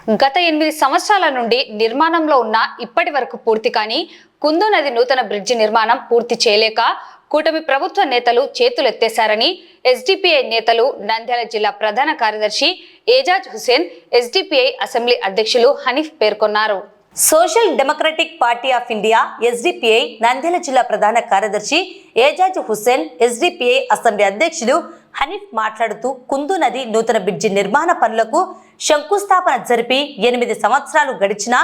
గత 8 సంవత్సరాల నుండి నిర్మాణంలో ఉన్న ఇప్పటి వరకు పూర్తి కాని కుందు నది నూతన బ్రిడ్జి నిర్మాణం పూర్తి చేయలేక కూటమి ప్రభుత్వ నేతలు చేతులెత్తేశారని ఎస్డిపిఐ నేతలు నంద్యాల జిల్లా ప్రధాన కార్యదర్శి ఏజాజ్ హుసేన్, ఎస్డిపిఐ అసెంబ్లీ అధ్యక్షులు హనీఫ్ పేర్కొన్నారు. Social Democratic Party of India SDPI Nandyal జిల్లా ప్రధాన కార్యదర్శి ఏజాజ్ హుసేన్, ఎస్డిపిఐ అసెంబ్లీ అధ్యక్షులు హనీఫ్ మాట్లాడుతూ కుందు నది నూతన బ్రిడ్జి నిర్మాణ పనులకు శంకుస్థాపన జరిపి 8 సంవత్సరాలు గడిచినా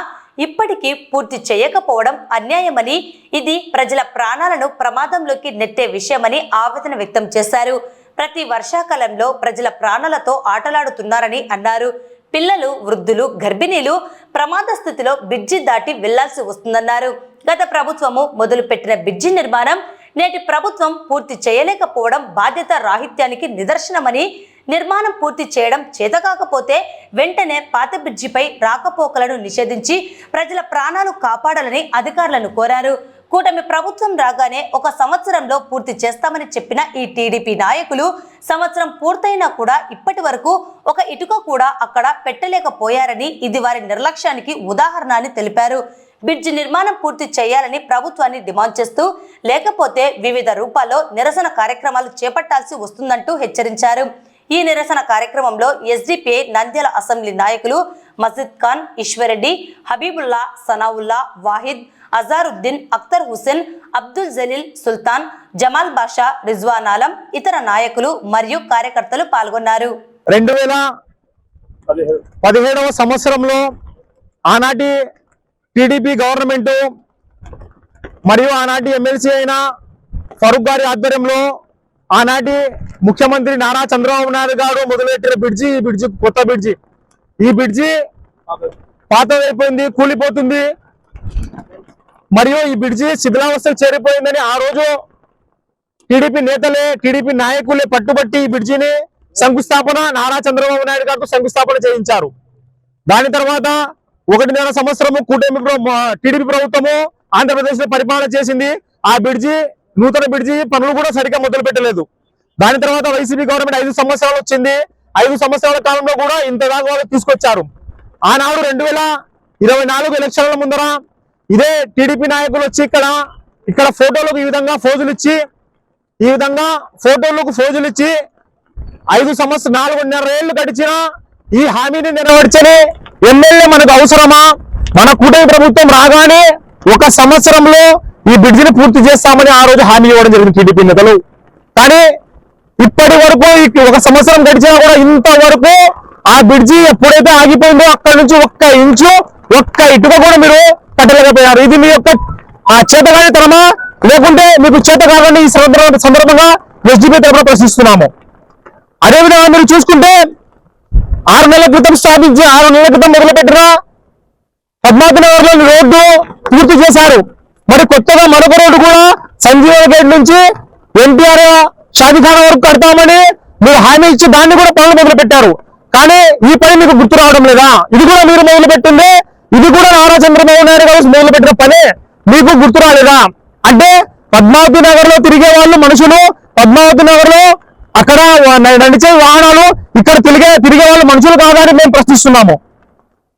ఇప్పటికీ పూర్తి చేయకపోవడం అన్యాయమని, ఇది ప్రజల ప్రాణాలను ప్రమాదంలోకి నెట్టే విషయమని ఆవేదన వ్యక్తం చేశారు. ప్రతి వర్షాకాలంలో ప్రజల ప్రాణాలతో ఆటలాడుతున్నారని అన్నారు. పిల్లలు, వృద్ధులు, గర్భిణీలు ప్రమాద స్థితిలో బ్రిడ్జి దాటి వెళ్లాల్సి వస్తుందన్నారు. గత ప్రభుత్వము మొదలుపెట్టిన బ్రిడ్జి నిర్మాణం నేటి ప్రభుత్వం పూర్తి చేయలేకపోవడం బాధ్యత రాహిత్యానికి నిదర్శనమని, నిర్మాణం పూర్తి చేయడం చేతకాకపోతే వెంటనే పాత బ్రిడ్జిపై రాకపోకలను నిషేధించి ప్రజల ప్రాణాలు కాపాడాలని అధికారులను కోరారు. కూటమి ప్రభుత్వం రాగానే 1 సంవత్సరంలో పూర్తి చేస్తామని చెప్పిన ఈ టీడీపీ నాయకులు సంవత్సరం పూర్తయినా కూడా ఇప్పటి వరకు ఒక ఇటుక కూడా అక్కడ పెట్టలేకపోయారని, ఇది వారి నిర్లక్ష్యానికి ఉదాహరణ అని తెలిపారు. బ్రిడ్జి నిర్మాణం పూర్తి చేయాలని ప్రభుత్వాన్ని డిమాండ్ చేస్తూ, లేకపోతే వివిధ రూపాల్లో నిరసన కార్యక్రమాలు చేపట్టాల్సి వస్తుందంటూ హెచ్చరించారు. ఈ నిరసన కార్యక్రమంలో ఎస్డిపిఐ నంద్యాల అసెంబ్లీ నాయకులు మజిద్ ఖాన్, ఈశ్వరెడ్డి, హబీబుల్లా, సనావుల్లా, వాహిద్, అజారుద్దీన్, అఖ్తర్ హుసేన్, అబ్దుల్ జలీల్, సుల్తాన్, జమాల్ బాషా, రిజ్వాన్ ఆలం, ఇతర నాయకులు మరియు కార్యకర్తలు పాల్గొన్నారు. 2017వ సంవత్సరంలో ఆనాటి టీడీపీ గవర్నమెంట్ మరియు ఆనాటి ఎమ్మెల్సీ అయిన ఫరూక్ గారి ఆధ్వర్యంలో ఆనాటి ముఖ్యమంత్రి నారా చంద్రబాబు నాయుడు గారు మొదలుపెట్టిన బ్రిడ్జి, ఈ బ్రిడ్జి కొత్త బ్రిడ్జి, ఈ బ్రిడ్జి పాతదైపోయింది, కూలిపోతుంది మరియు ఈ బ్రిడ్జి శిథిలావస్థకు చేరిపోయిందని ఆ రోజు టీడీపీ నేతలే, టీడీపీ నాయకులే పట్టుబట్టి ఈ బ్రిడ్జిని శంకుస్థాపన నారా చంద్రబాబు నాయుడు గారితో శంకుస్థాపన చేయించారు. దాని తర్వాత 1.5 సంవత్సరము టీడీపీ ప్రభుత్వము ఆంధ్రప్రదేశ్ లో పరిపాలన చేసింది. ఆ బ్రిడ్జి, నూతన బ్రిడ్జి పనులు కూడా సరిగ్గా మొదలు పెట్టలేదు. దాని తర్వాత వైసీపీ గవర్నమెంట్ 5 సంవత్సరాలు వచ్చింది. 5 సంవత్సరాల కాలంలో కూడా ఇంతదాకా వాళ్ళు తీసుకొచ్చారు. ఆనాడు 2024 ఎలక్షన్ల ముందర ఇదే టీడీపీ నాయకులు వచ్చి ఇక్కడ ఫోటోలకు ఈ విధంగా ఫోజులు ఇచ్చి 5 సంవత్సరాలు 4.5 ఏళ్లు గడిచినా ఈ హామీని నెరవేర్చని ఎమ్మెల్యే మనకు అవసరమా? మన కూటమి ప్రభుత్వం రాగానే 1 సంవత్సరంలో ఈ బ్రిడ్జిని పూర్తి చేస్తామని ఆ రోజు హామీ ఇవ్వడం జరిగింది టీడీపీ నేతలు. కానీ ఇప్పటి వరకు 1 సంవత్సరం గడిచినా కూడా ఇంతవరకు ఆ బ్రిడ్జి ఎప్పుడైతే ఆగిపోయిందో అక్కడి నుంచి 1 ఇంచు 1 ఇటుక కూడా మీరు కట్టలేకపోయారు. ఇది మీ యొక్క చేతగానితనమా, లేకుంటే మీకు చేత కాదని ఈ సందర్భంగా ఎస్డిపి తరఫున ప్రశ్నిస్తున్నాము. అదేవిధంగా మీరు చూసుకుంటే 6 నెలల క్రితం మొదలుపెట్టిన పద్మావతి నగర్ లో రోడ్డు పూర్తి చేశారు. మరి కొత్తగా మరొక రోడ్డు కూడా సంజీవ గేట్ నుంచి ఎన్టీఆర్ షాదీఖానా వరకు కడతామని మీరు హామీ ఇచ్చి దాన్ని కూడా పనులు మొదలు పెట్టారు. కానీ ఈ పని మీకు గుర్తు రావడం లేదా? ఇది కూడా మీరు మొదలు పెట్టింది, ఇది కూడా నారా చంద్రబాబు నాయుడు గారు మొదలు పెట్టిన పని మీకు గుర్తు రాలేదా? అంటే పద్మావతి నగర్ లో తిరిగే వాళ్ళు మనుషులు, పద్మావతి నగర్ లో అక్కడ నడిచే వాహనాలు, ఇక్కడ తిరిగే వాళ్ళు మనుషులు కాదని మేము ప్రశ్నిస్తున్నాము.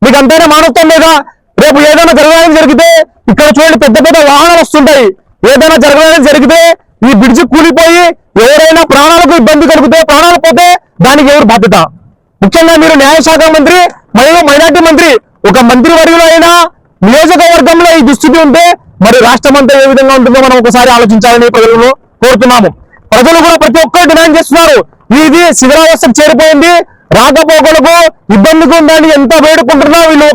మీకు అంతైనా మానవత్వం లేదా? రేపు ఏదైనా జరగాలని జరిగితే ఇక్కడ చూడండి, పెద్ద పెద్ద వాహనాలు వస్తుంటాయి. ఏదైనా జరగాలని జరిగితే ఈ బ్రిడ్జి కూలిపోయి ఎవరైనా ప్రాణాలకు ఇబ్బంది కలిగితే, ప్రాణాలు పోతే దానికి ఎవరు బాధ్యత? ముఖ్యంగా మీరు న్యాయశాఖ మంత్రి మరియు మైనార్టీ మంత్రి, ఒక మంత్రి వర్యులు అయినా నియోజకవర్గంలో ఈ దుస్థితి ఉంటే మరి రాష్ట్రం అంతా ఏ విధంగా ఉంటుందో మనం ఒకసారి ఆలోచించాలని ప్రజలను కోరుతున్నాము. ప్రజలు కూడా ప్రతి ఒక్కరు డిమాండ్ చేస్తున్నారు. ఇది శిథిలావస్థకు చేరిపోయింది, రాకపోకలకు ఇబ్బందిగా ఉందని ఎంత వేడుకుంటున్నా వీళ్ళు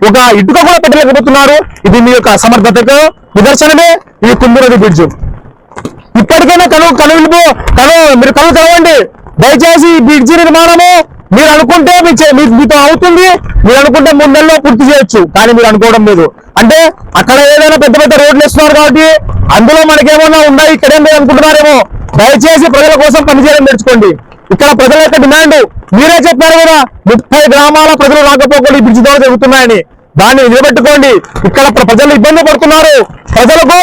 ఒక ఇటుక కూడా పెట్టలేకపోతున్నారు. ఇది మీ యొక్క అసమర్థతకు నిదర్శనమే ఈ కుందు నది బ్రిడ్జ్. ఇప్పటికైనా మీరు కళ్ళు తెరవండి. దయచేసి ఈ బ్రిడ్జి నిర్మాణము మీరు అనుకుంటే మీతో అవుతుంది, మీరు అనుకుంటే 3 నెలల్లో పూర్తి చేయొచ్చు, కానీ మీరు అనుకోవడం లేదు. అంటే అక్కడ ఏదైనా పెద్ద పెద్ద రోడ్లు ఇస్తున్నారు కాబట్టి అందులో మనకేమన్నా ఉన్నాయి, ఇక్కడేం లేదు అనుకుంటున్నారేమో. దయచేసి ప్రజల కోసం పనిచేయడం నేర్చుకోండి. ఇక్కడ ప్రజల యొక్క డిమాండ్ మీరే చెప్పారు కదా, 30 గ్రామాల ప్రజలు రాకపోకలు ఈ బ్రిడ్జి ద్వారా జరుగుతున్నాయని. దాన్ని నిలబెట్టుకోండి. ఇక్కడ ప్రజలు ఇబ్బంది పడుతున్నారు. ప్రజలకు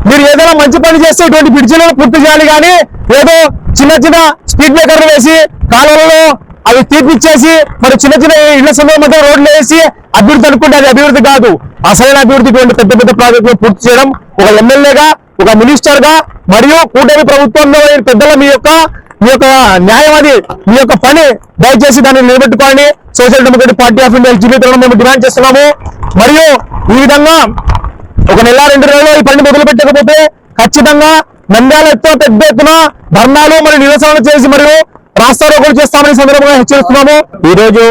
మీరు ఏదైనా మంచి పని చేస్తే ఇటువంటి బ్రిడ్జిలను పూర్తి చేయాలి, కానీ ఏదో చిన్న స్పీడ్ బ్రేకర్లు వేసి కాలువలలో అవి తీర్పిచ్చేసి మరి చిన్న చిన్న ఇళ్ల సమయం మధ్య రోడ్లు వేసి అభివృద్ధి అనుకుంటే అది అభివృద్ధి కాదు. అసలైన అభివృద్ధికి పెద్ద పెద్ద ప్రాజెక్టులు పూర్తి చేయడం ఒక ఎమ్మెల్యేగా, ఒక మినిస్టర్ గా మరియు కూటమి ప్రభుత్వంలో పెద్దల మీ యొక్క న్యాయం, అది మీ యొక్క పని. దయచేసి దాన్ని నిలబెట్టుకోవాలని Social Democratic Party of India జీవితంలో మేము డిమాండ్ చేస్తున్నాము. మరియు ఈ విధంగా ఒక నెల 2 నెలల్లో ఈ పని మొదలు పెట్టకపోతే ఖచ్చితంగా నంద్యాల పెద్ద ఎత్తున ధర్నాలు మరియు నిరసనలు చేసి మరియు రాస్తారోకోలు చేస్తామని సందర్భంగా హెచ్చరిస్తున్నాము. ఈ రోజు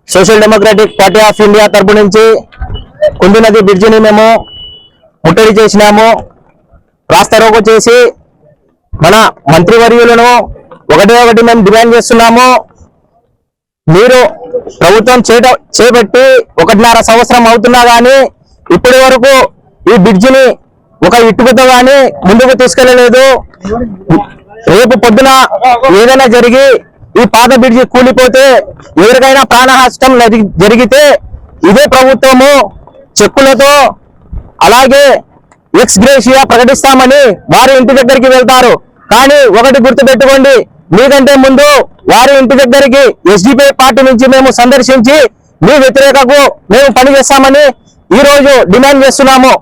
social Democratic Party of India తరపు నుంచి కుందు నది బ్రిడ్జిని మేము ముట్టడి చేసినాము. రాస్తారోకో చేసి మన మంత్రివర్యులను ఒకటి మేము డిమాండ్ చేస్తున్నాము. మీరు ప్రభుత్వం చేపట్టి 1.5 సంవత్సరం అవుతున్నా గానీ ఇప్పటి వరకు ఈ బ్రిడ్జిని ఒక ఇటుకతో గానీ ముందుకు తీసుకెళ్లలేదు. రేపు పొద్దున ఏదైనా జరిగి ఈ పాత బ్రిడ్జి కూలిపోతే, ఎవరికైనా ప్రాణనష్టం జరిగితే ఇదే ప్రభుత్వము చెక్కులతో అలాగే ఎక్స్ గ్రేషియా ప్రకటిస్తామని వారి ఇంటి దగ్గరికి వెళ్తారు. కానీ ఒకటి గుర్తుపెట్టుకోండి, మీకంటే ముందు వారి ఇంటి దగ్గరికి ఎస్డిపిఐ పార్టీ నుంచి మేము సందర్శించి మీ వ్యతిరేకకు మేము పనిచేస్తామని ఈ రోజు డిమాండ్ చేస్తున్నాము.